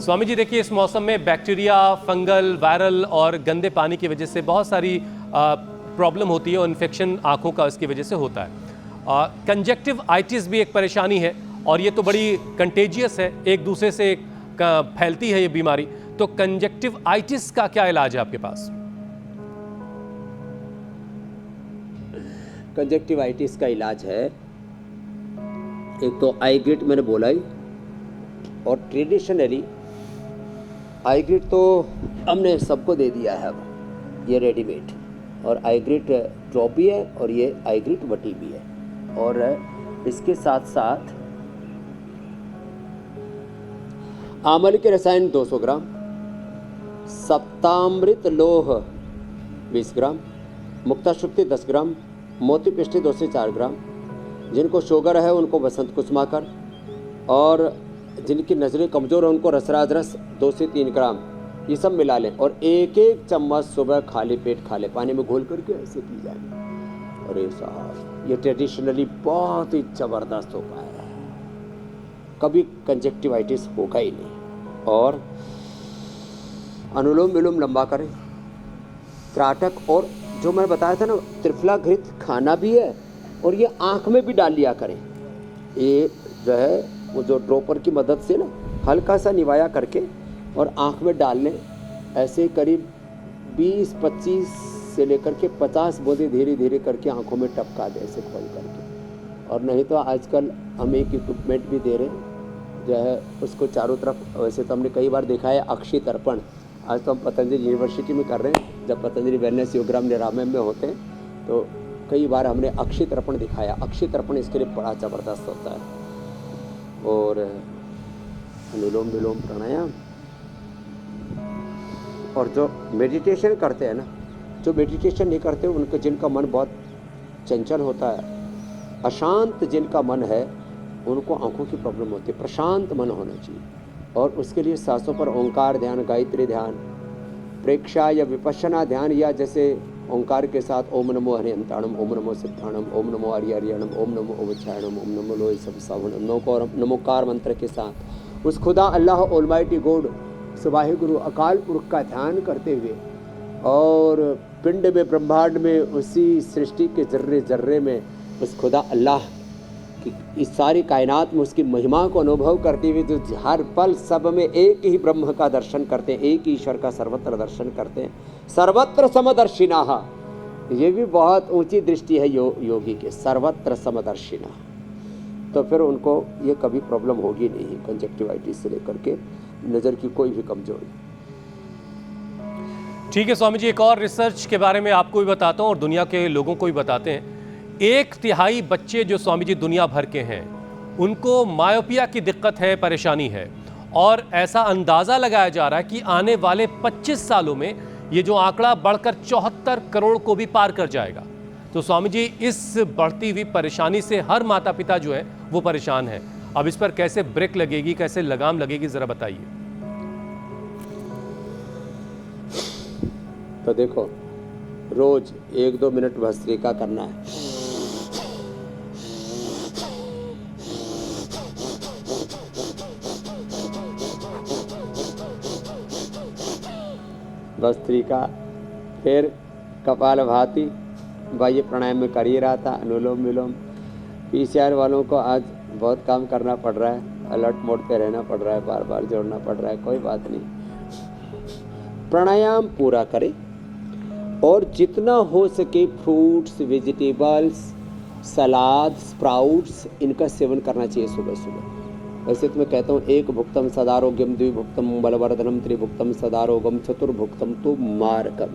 [SPEAKER 2] स्वामी जी देखिए, इस मौसम में बैक्टीरिया, फंगल, वायरल और गंदे पानी की वजह से बहुत सारी प्रॉब्लम होती है और इन्फेक्शन आंखों का इसकी वजह से होता है। कंजक्टिव आइटिस भी एक परेशानी है और ये तो बड़ी कंटेजियस है, एक दूसरे से फैलती है ये बीमारी। तो कंजक्टिव आइटिस का क्या इलाज है आपके पास?
[SPEAKER 6] कंजक्टिवाइटिस का इलाज है, एक तो आई ग्रिट मैंने बोला ही, और ट्रेडिशनली आई ग्रिट तो हमने सबको दे दिया है अब, ये रेडीमेड। और आई ग्रिट ड्रॉप भी है और ये आई ग्रिट वटी भी है। और इसके साथ साथ आमल के रसायन 200 ग्राम, सप्तामृत लोह 20 ग्राम, मुक्ता शुक्ति 10 ग्राम, मोती पिष्टी 2 से 4 ग्राम। जिनको शुगर है उनको बसंत कुसुमाकर, और जिनकी नज़रें कमज़ोर है उनको रसराज रस 2 से 3 ग्राम, ये सब मिला लें। और एक एक चम्मच सुबह खाली पेट खाले पानी में घोल करके ऐसे पी जाए। अरे साहब, ये ट्रेडिशनली बहुत ही ज़बरदस्त उपाय है, कभी कंजक्टिवाइटिस होगा ही नहीं। और अनुलोम विलोम लंबा करें, त्राटक, और जो मैं बताया था ना, त्रिफला घृत खाना भी है और ये आँख में भी डाल लिया करें। ये जो है वो जो ड्रॉपर की मदद से ना हल्का सा निवाया करके और आँख में डाल लें। ऐसे करीब 20-25 से लेकर के 50 बूंदें धीरे धीरे करके आँखों में टपका दें, ऐसे खोल करके। और नहीं तो आजकल हम एक इक्विपमेंट भी दे रहे हैं जो है उसको चारों तरफ, वैसे तो हमने कई बार देखा है अक्षी तर्पण, आज तो हम पतंजलि यूनिवर्सिटी में कर रहे हैं। जब पतंजलि वेलनेस योगग्राम निरामय में होते हैं तो कई बार हमने अक्षी तर्पण दिखाया। अक्षी तर्पण इसके लिए बड़ा ज़बरदस्त होता है। और अनुलोम विलोम प्राणायाम, और जो मेडिटेशन करते हैं ना, जो मेडिटेशन नहीं करते उनके, जिनका मन बहुत चंचल होता है, अशांत जिनका मन है, उनको आँखों की प्रॉब्लम होती है। प्रशांत मन होना चाहिए और उसके लिए सांसों पर ओंकार ध्यान, गायत्री ध्यान, प्रेक्षा या विपश्यना ध्यान, या जैसे ओंकार के साथ ओम नमो हरिहंताणम, ओम नमो सिद्धाणम, ओम नमो हरिहरियणम, ओम नमो ओवचारणम, ओम नमो लोय सब सावणम, नमोकार मंत्र के साथ उस खुदा अल्लाह ऑलमाइटी गॉड वाहे गुरु अकाल पुरख का ध्यान करते हुए, और पिंड में, ब्रह्मांड में, उसी सृष्टि के जर्रे जर्रे में उस खुदा अल्लाह की इस सारी कायनात में उसकी महिमा को अनुभव करते हुए, जो हर पल सब में एक ही ब्रह्म का दर्शन करते हैं, एक ही ईश्वर का सर्वत्र दर्शन करते हैं, सर्वत्र समदर्शिना। ये भी बहुत ऊंची दृष्टि है योगी के, सर्वत्र समदर्शिना। तो फिर उनको ये कभी प्रॉब्लम होगी नहीं, कंजक्टिवाइटिस से लेकर के नज़र की कोई भी कमजोरी।
[SPEAKER 2] ठीक है स्वामी जी, एक और रिसर्च के बारे में आपको भी बताता हूं और दुनिया के लोगों को भी बताते हैं। 1/3 बच्चे जो स्वामी जी दुनिया भर के हैं, उनको मायोपिया की दिक्कत है, परेशानी है, और ऐसा अंदाजा लगाया जा रहा है कि आने वाले 25 सालों में ये जो आंकड़ा बढ़कर 74 करोड़ को भी पार कर जाएगा। तो स्वामी जी, इस बढ़ती हुई परेशानी से हर माता पिता जो है वो परेशान है। अब इस पर कैसे ब्रेक लगेगी, कैसे लगाम लगेगी, जरा बताइए।
[SPEAKER 6] तो देखो, रोज 1-2 मिनट भस्त्रिका करना है। भस्त्रिका, फिर कपालभाति, बाह्य प्राणायाम में कर ही रहा था, अनुलोम विलोम। पीसीआर वालों को आज बहुत काम करना पड़ रहा है, अलर्ट मोड पे रहना पड़ रहा है, बार बार जोड़ना पड़ रहा है, कोई बात नहीं। प्राणायाम पूरा करें और जितना हो सके फ्रूट्स, वेजिटेबल्स, सलाद, स्प्राउट्स, इनका सेवन करना चाहिए सुबह सुबह। वैसे तो मैं कहता हूँ, एक भुक्तम सदारोग्यम, द्विभुक्तम बलवर्धनम, त्रिभुक्तम सदारोगम, चतुर्भुक्तम तो मारकम।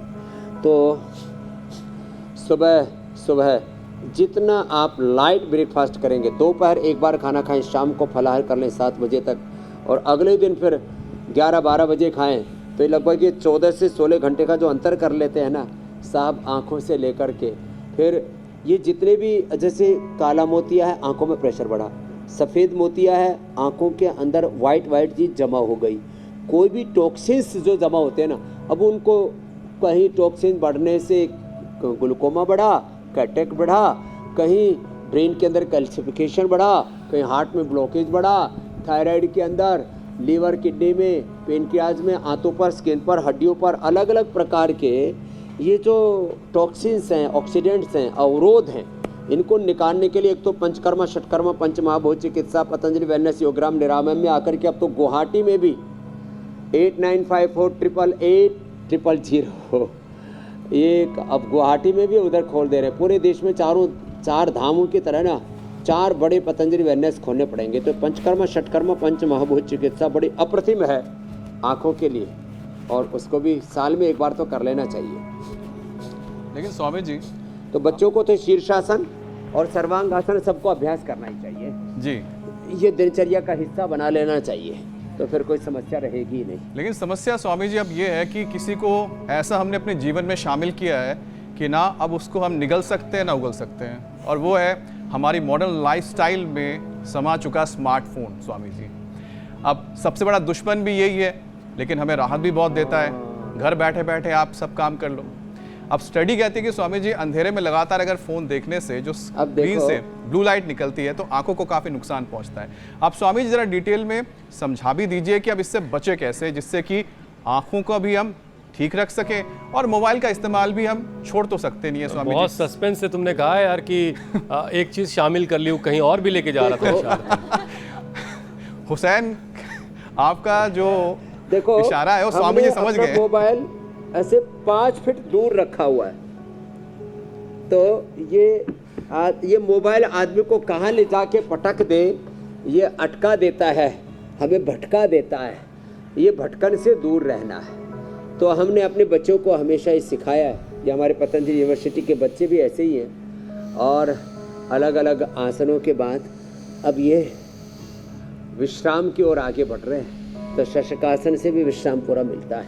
[SPEAKER 6] तो सुबह सुबह जितना आप लाइट ब्रेकफास्ट करेंगे, दोपहर एक बार खाना खाएं, शाम को फलाहार कर लें 7 बजे तक, और अगले दिन फिर 11-12 बजे खाएं, तो लगभग ये 14 से 16 घंटे का जो अंतर कर लेते हैं ना साहब, आँखों से लेकर के। फिर ये जितने भी, जैसे काला मोतिया है, आँखों में प्रेशर बढ़ा, सफ़ेद मोतिया है, आँखों के अंदर वाइट चीज़ जमा हो गई, कोई भी टॉक्सिन्स जो जमा होते हैं ना, अब उनको कहीं टॉक्सिन बढ़ने से ग्लूकोमा बढ़ा, कैटेक बढ़ा, कहीं ब्रेन के अंदर कैल्सिफिकेशन बढ़ा, कहीं हार्ट में ब्लॉकेज बढ़ा, थायराइड के अंदर, लीवर, किडनी में, पेनक्रियाज में, आंतों पर, स्किन पर, हड्डियों पर, अलग अलग प्रकार के ये जो टॉक्सिन्स हैं, ऑक्सीडेंट्स हैं, अवरोध हैं, इनको निकालने के लिए एक तो पंचकर्मा, षटकर्मा, पंचमहाभूत चिकित्सा, पतंजलि वेलनेस योगग्राम निरामयम में आकर के अब तो गुवाहाटी में भी 8954888000 एक अब गुवाहाटी में भी उधर खोल दे रहे हैं। पूरे देश में 4 धामों की तरह ना 4 बड़े पतंजलि वेलनेस खोलने पड़ेंगे। तो पंचकर्मा, षटकर्मा, पंचमहाभूत चिकित्सा बड़ी अप्रतिम है आँखों के लिए, और उसको भी साल में एक बार तो कर लेना चाहिए।
[SPEAKER 1] लेकिन स्वामी जी,
[SPEAKER 6] तो बच्चों को तो शीर्षासन और सर्वांगासन सबको अभ्यास करना ही चाहिए
[SPEAKER 1] जी,
[SPEAKER 6] ये दिनचर्या का हिस्सा बना लेना चाहिए, तो फिर कोई समस्या रहेगी ही नहीं।
[SPEAKER 1] लेकिन समस्या स्वामी जी अब ये है कि किसी को ऐसा हमने अपने जीवन में शामिल किया है कि ना अब उसको हम निगल सकते हैं ना उगल सकते हैं, और वो है हमारी मॉडर्न लाइफस्टाइल में समा चुका स्मार्टफोन। स्वामी जी, अब सबसे बड़ा दुश्मन भी यही है, लेकिन हमें राहत भी बहुत देता है। घर बैठे बैठे आप सब काम कर लो। अब स्टडी कहती है कि स्वामी जी, अंधेरे में लगातार अगर फोन देखने से जो स्क्रीन से ब्लू लाइट निकलती है तो आंखों को काफी नुकसान पहुंचता है। आप स्वामी जी जरा डिटेल में समझा भी दीजिए कि अब इससे बचे कैसे, जिससे कि आंखों को भी हम ठीक रख सकें और मोबाइल का इस्तेमाल भी हम छोड़ तो सकते नहीं है। स्वामी
[SPEAKER 2] बहुत सस्पेंस से तुमने कहा है यार कि एक चीज शामिल कर ली, कहीं और भी लेके जा रहा था।
[SPEAKER 1] हुसैन, आपका जो
[SPEAKER 6] देखो
[SPEAKER 1] इशारा है वो स्वामी जी समझ गए।
[SPEAKER 6] मोबाइल ऐसे 5 फीट दूर रखा हुआ है, तो ये मोबाइल आदमी को कहाँ ले जाके पटक दे, ये अटका देता है, हमें भटका देता है। ये भटकन से दूर रहना है। तो हमने अपने बच्चों को हमेशा ये सिखाया है। ये हमारे पतंजलि यूनिवर्सिटी के बच्चे भी ऐसे ही हैं, और अलग अलग आसनों के बाद अब ये विश्राम की ओर आगे बढ़ रहे हैं। तो शशकासन से भी विश्राम पूरा मिलता है।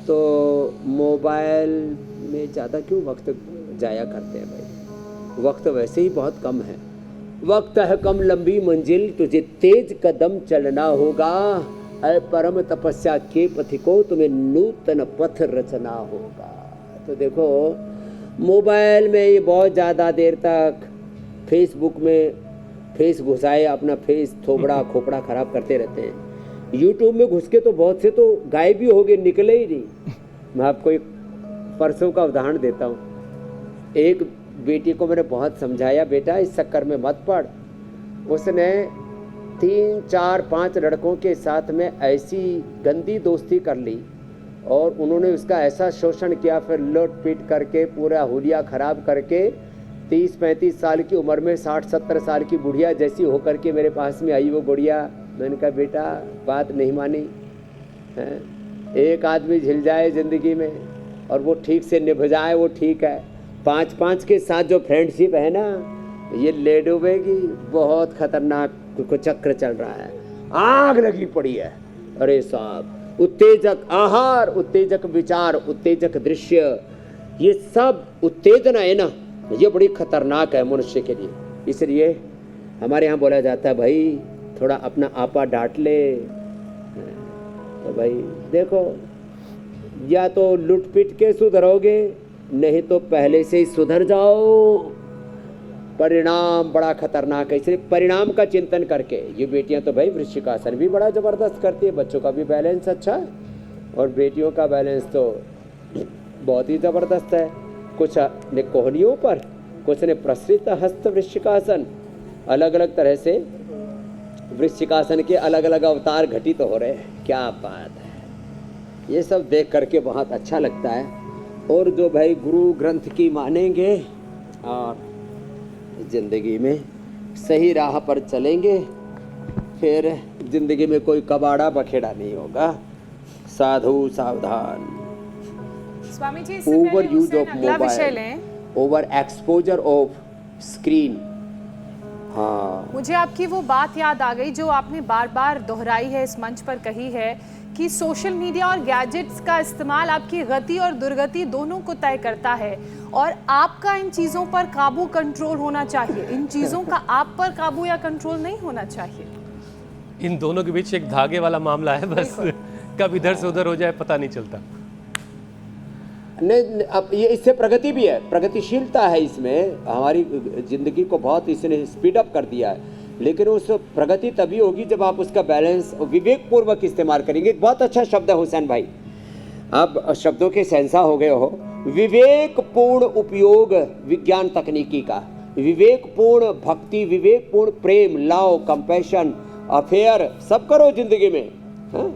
[SPEAKER 6] तो मोबाइल में ज़्यादा क्यों वक्त जाया करते हैं भाई? वक्त वैसे ही बहुत कम है। वक्त है कम, लंबी मंजिल, तुझे तेज कदम चलना होगा। ऐ परम तपस्या के पथिको, तुम्हें नूतन पथ रचना होगा। तो देखो, मोबाइल में ये बहुत ज़्यादा देर तक फेसबुक में फेस घुसाए अपना फेस थोबड़ा खोपड़ा खराब करते रहते हैं। यूट्यूब में घुस के तो बहुत से तो गायब भी हो गए, निकले ही नहीं। मैं आपको एक परसों का उदाहरण देता हूँ। एक बेटी को मैंने बहुत समझाया, बेटा इस चक्कर में मत पड़। उसने 3, 4, 5 लड़कों के साथ में ऐसी गंदी दोस्ती कर ली, और उन्होंने उसका ऐसा शोषण किया, फिर लूट पीट करके पूरा हुलिया खराब करके 30-35 साल की उम्र में 60-70 साल की बुढ़िया जैसी होकर के मेरे पास में आई वो बुढ़िया। मैंने कहा बेटा बात नहीं मानी है, एक आदमी झिल जाए ज़िंदगी में और वो ठीक से निभ जाए वो ठीक है। 5-5 के साथ जो फ्रेंडशिप है ना, ये ले डूबेगी। बहुत खतरनाक को चक्र चल रहा है, आग लगी पड़ी है। अरे साहब, उत्तेजक आहार, उत्तेजक विचार, उत्तेजक दृश्य, ये सब उत्तेजना है ना, ये बड़ी खतरनाक है मनुष्य के लिए। इसलिए हमारे यहाँ बोला जाता है भाई थोड़ा अपना आपा डांट ले। तो भाई देखो, या तो लुट पिट के सुधरोगे, नहीं तो पहले से ही सुधर जाओ। परिणाम बड़ा खतरनाक है, इसलिए परिणाम का चिंतन करके। ये बेटियां तो भाई वृश्चिकासन भी बड़ा जबरदस्त करती है, बच्चों का भी बैलेंस अच्छा है और बेटियों का बैलेंस तो बहुत ही जबरदस्त है। कुछ ने कोहनियों पर, कुछ ने प्रसृत हस्त वृश्चिकासन। अलग अलग तरह से वृश्चिकासन के अलग अलग अवतार घटित हो रहे हैं। क्या बात है, ये सब देख करके बहुत अच्छा लगता है। और जो भाई गुरु ग्रंथ की मानेंगे और जिंदगी में सही राह पर चलेंगे, फिर जिंदगी में कोई कबाड़ा बखेड़ा नहीं होगा। साधु सावधान।
[SPEAKER 3] स्वामी जी, इससे
[SPEAKER 6] ओवर
[SPEAKER 3] पहले
[SPEAKER 6] यूज
[SPEAKER 3] हुसैन
[SPEAKER 6] ऑफ
[SPEAKER 3] अगला विषय
[SPEAKER 6] मोबाइल,
[SPEAKER 3] लें।
[SPEAKER 6] Over exposure of screen. हाँ,
[SPEAKER 3] मुझे आपकी वो बात याद आ गई जो आपने बार बार दोहराई है, इस मंच पर कही है कि सोशल मीडिया और गैजेट्स का इस्तेमाल आपकी गति और दुर्गति दोनों को तय करता है और आपका इन चीज़ों पर काबू, कंट्रोल होना चाहिए। इन चीज़ों का आप पर काबू या कंट्रोल नहीं होना चाहिए।
[SPEAKER 2] इन दोनों के बीच एक धागे वाला मामला है, बस कब इधर से उधर हो जाए पता नहीं चलता।
[SPEAKER 6] नहीं, अब ये इससे प्रगति भी है, प्रगतिशीलता है इसमें। हमारी जिंदगी को बहुत इसने स्पीड अप कर दिया है, लेकिन उस प्रगति तभी होगी जब आप उसका बैलेंस विवेक पूर्वक इस्तेमाल करेंगे। एक बहुत अच्छा शब्द है हुसैन भाई, आप शब्दों के सेंसा हो गए हो। विवेकपूर्ण उपयोग विज्ञान तकनीकी का, विवेकपूर्ण भक्ति, विवेकपूर्ण प्रेम, लव, कंपैशन, अफेयर सब करो जिंदगी में। हाँ?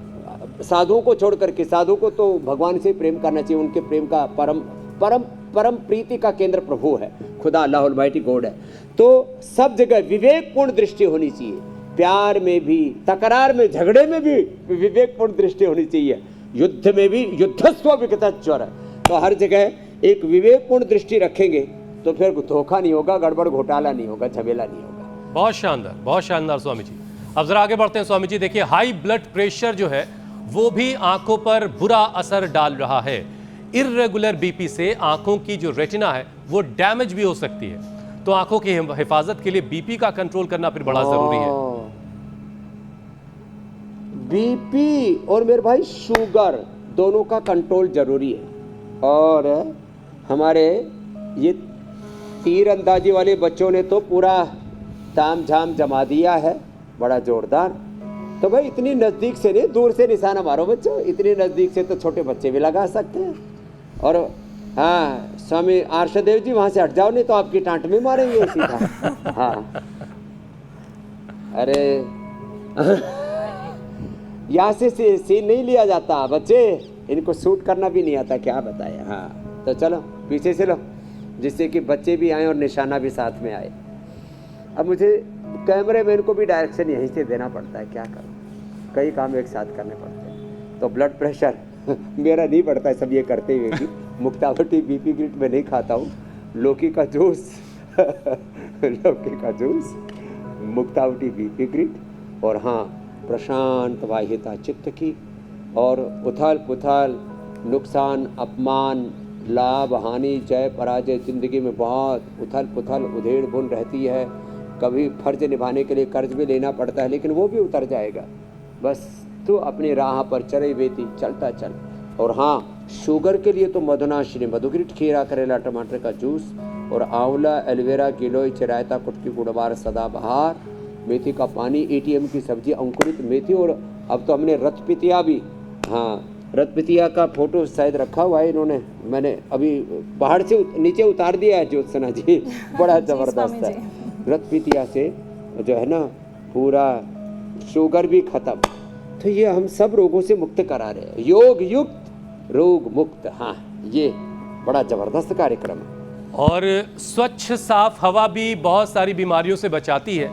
[SPEAKER 6] साधुओं को छोड़ करके, साधु को तो भगवान से प्रेम करना चाहिए, उनके प्रेम का परम परम परम प्रीति का केंद्र प्रभु है, खुदा अल्लाह अलमाइटी गॉड है। तो सब जगह विवेकपूर्ण दृष्टि होनी चाहिए, प्यार में भी, तकरार में, झगड़े में भी विवेकपूर्ण दृष्टि होनी चाहिए, युद्ध में भी युद्धस्व विगतज्वर है। तो हर जगह एक विवेकपूर्ण दृष्टि रखेंगे तो फिर धोखा नहीं होगा, गड़बड़ घोटाला नहीं होगा, झमेला नहीं होगा।
[SPEAKER 2] बहुत शानदार, बहुत शानदार स्वामी जी। अब जरा आगे बढ़ते हैं स्वामी जी। देखिए, हाई ब्लड प्रेशर जो है वो भी आंखों पर बुरा असर डाल रहा है। इर्रेगुलर बीपी से आंखों की जो रेटिना है वो डैमेज भी हो सकती है। तो आंखों की हिफाजत के लिए बीपी का कंट्रोल करना फिर बड़ा जरूरी है।
[SPEAKER 6] बीपी और मेरे भाई शुगर दोनों का कंट्रोल जरूरी है। और हमारे ये तीर अंदाजी वाले बच्चों ने तो पूरा ताम झाम जमा दिया है, बड़ा जोरदार। तो भाई इतनी नज़दीक से नहीं, दूर से निशाना मारो बच्चों, इतनी नज़दीक से तो छोटे बच्चे भी लगा सकते हैं। और हाँ, स्वामी आर्षदेव जी वहाँ से हट जाओ, नहीं तो आपकी टांट में मारेंगे सीधा। हाँ, अरे यहाँ से सीन नहीं लिया जाता बच्चे, इनको शूट करना भी नहीं आता, क्या बताए। हाँ, तो चलो पीछे से लो, जिससे कि बच्चे भी आए और निशाना भी साथ में आए। अब मुझे कैमरे मैन को भी डायरेक्शन यहीं से देना पड़ता है, क्या करूँ, कई काम एक साथ करने पड़ते हैं। तो ब्लड प्रेशर मेरा नहीं बढ़ता है सब ये करते हुए भी। मुक्तावटी बीपी ग्रिट में नहीं खाता हूँ, लौकी का जूस लौकी का जूस, मुक्तावटी बीपी ग्रिट, और हाँ प्रशांत वाहिता चित्त की। और उथल पुथल, नुकसान, अपमान, लाभ हानि, जय पराजय, जिंदगी में बहुत उथल पुथल, उधेड़ बुन रहती है। कभी फर्ज निभाने के लिए कर्ज भी लेना पड़ता है, लेकिन वो भी उतर जाएगा। बस तू अपनी राह पर चले बेटी, चलता चल। और हाँ, शुगर के लिए तो मधुनाशिनी, मधुग्रिट, खीरा, करेला, टमाटर का जूस, और आंवला, एलोवेरा, गिलोय, चिरायता, कुटकी, गुड़बार, सदाबहार, मेथी का पानी, एटीएम की सब्जी, अंकुरित मेथी। और अब तो हमने रतपितिया भी, हाँ रतपितिया का फोटो शायद रखा हुआ है इन्होंने, मैंने अभी पहाड़ से नीचे उतार दिया है ज्योत्सना जी, बड़ा जबरदस्त है। रतपितिया से जो है ना पूरा शुगर भी खत्म। तो ये हम सब रोगों से मुक्त करा रहे हैं, योग युक्त रोग मुक्त। हाँ, ये बड़ा जबरदस्त कार्यक्रम है।
[SPEAKER 2] और स्वच्छ साफ हवा भी बहुत सारी बीमारियों से बचाती है।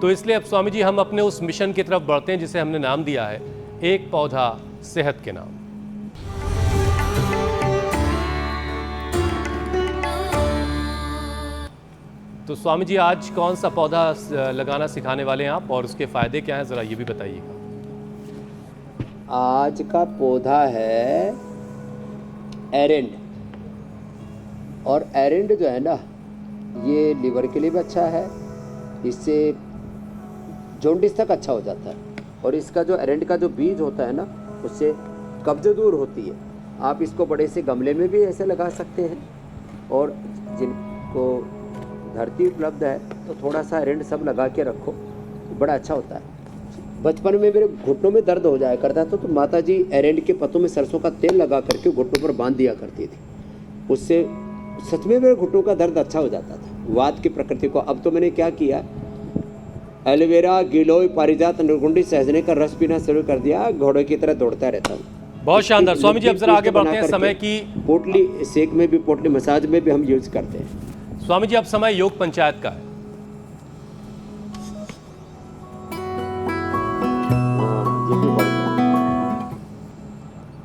[SPEAKER 2] तो इसलिए अब स्वामी जी हम अपने उस मिशन की तरफ बढ़ते हैं जिसे हमने नाम दिया है एक पौधा सेहत के नाम। तो स्वामी जी आज कौन सा पौधा लगाना सिखाने वाले हैं आप और उसके फायदे क्या हैं, जरा ये भी बताइएगा।
[SPEAKER 6] आज का पौधा है एरेंड, और एरेंड जो है ना ये लीवर के लिए भी अच्छा है, इससे जॉन्डिस तक अच्छा हो जाता है। और इसका जो एरेंड का जो बीज होता है ना उससे कब्ज दूर होती है। आप इसको बड़े से गमले में भी ऐसे लगा सकते हैं, और जिनको धरती उपलब्ध है तो थोड़ा सा एरेंड सब लगा के रखो, बड़ा अच्छा होता है। बचपन में मेरे घुटनों में दर्द हो जाया करता था तो माता जी एरेंड के पत्तों में सरसों का तेल लगा करके घुटनों पर बांध दिया करती थी। उससे सच में मेरे घुटनों का दर्द अच्छा हो जाता था, वात की प्रकृति को। अब तो मैंने क्या किया, एलोवेरा, गिलोय, पारिजात, निर्गुंडी, सहजने का रस पीना शुरू कर दिया, घोड़े की तरह दौड़ता रहता हूँ।
[SPEAKER 2] बहुत शानदार। स्वामी जी अब जरा आगे बढ़ते हैं। समय की
[SPEAKER 6] पोटली सेक में भी, पोटली मसाज में भी हम यूज करते हैं।
[SPEAKER 2] स्वामी जी अब समय योग पंचायत का है।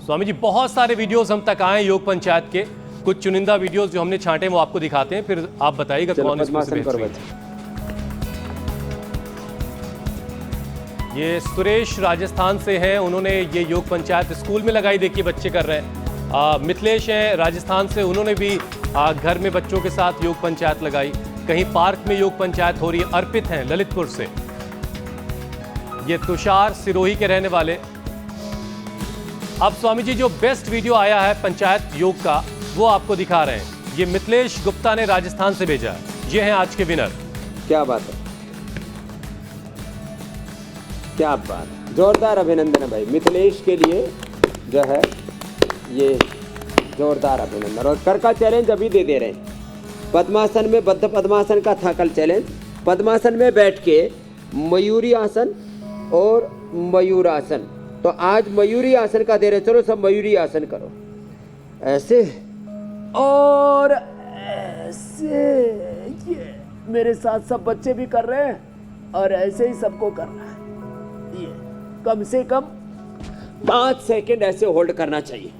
[SPEAKER 2] स्वामी जी बहुत सारे वीडियोस हम तक आए योग पंचायत के, कुछ चुनिंदा वीडियोस जो हमने छांटे वो आपको दिखाते हैं, फिर आप बताइएगा कौन इसमें से बेहतरीन है। ये सुरेश राजस्थान से हैं, उन्होंने ये योग पंचायत स्कूल में लगाई, देखिए बच्चे कर रहे हैं। मिथिलेश हैं राजस्थान से, उन्होंने भी घर में बच्चों के साथ योग पंचायत लगाई। कहीं पार्क में योग पंचायत हो रही है। अर्पित हैं ललितपुर से। ये तुषार सिरोही के रहने वाले। अब स्वामी जी जो बेस्ट वीडियो आया है पंचायत योग का वो आपको दिखा रहे हैं। ये मिथिलेश गुप्ता ने राजस्थान से भेजा है। ये हैं आज के विनर।
[SPEAKER 6] क्या बात है, क्या बात, जोरदार अभिनंदन है भाई मिथिलेश के लिए जो है, ये जोरदार अभिनंदन। और कर का चैलेंज अभी दे रहे हैं। पद्मासन में, बद्ध पद्मासन का था कल चैलेंज। पद्मासन में बैठ के मयूरी आसन और मयूरासन, तो आज मयूरी आसन का दे रहे। चलो सब मयूरी आसन करो, ऐसे और ऐसे। ये मेरे साथ सब बच्चे भी कर रहे हैं और ऐसे ही सबको करना है। ये कम से कम 5 सेकंड ऐसे होल्ड करना चाहिए।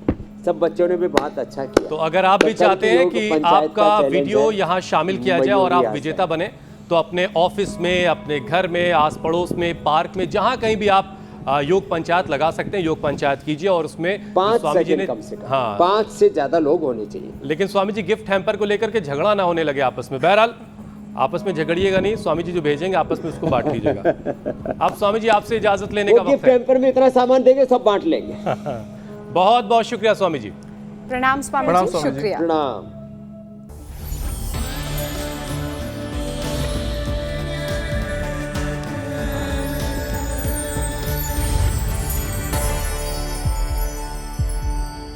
[SPEAKER 6] सब बच्चों ने भी बहुत अच्छा किया।
[SPEAKER 2] तो अगर आप भी चाहते हैं कि आपका वीडियो यहाँ शामिल किया जाए और आप विजेता बने, तो अपने ऑफिस में, अपने घर में, आस पड़ोस में, पार्क में, जहां कहीं भी आप योग पंचायत लगा सकते हैं। योग पंचायत कीजिए और उसमें
[SPEAKER 6] 5
[SPEAKER 2] स्वामी जी ने
[SPEAKER 6] कम से कम,
[SPEAKER 2] हाँ
[SPEAKER 6] 5 से ज्यादा लोग होने चाहिए।
[SPEAKER 2] लेकिन स्वामी जी गिफ्ट हैम्पर को लेकर के झगड़ा ना होने लगे आपस में। बहरहाल आपस में झगड़िएगा नहीं, स्वामी जी जो भेजेंगे आपस में उसको बांट लीजिएगा। अब स्वामी जी आपसे इजाजत लेने का वक्त
[SPEAKER 6] गिफ्ट
[SPEAKER 2] है।
[SPEAKER 6] हैम्पर में इतना सामान देंगे सब बांट लेंगे।
[SPEAKER 2] बहुत बहुत शुक्रिया स्वामी जी।
[SPEAKER 3] प्रणाम स्वामी जी, शुक्रिया।
[SPEAKER 6] प्रणाम।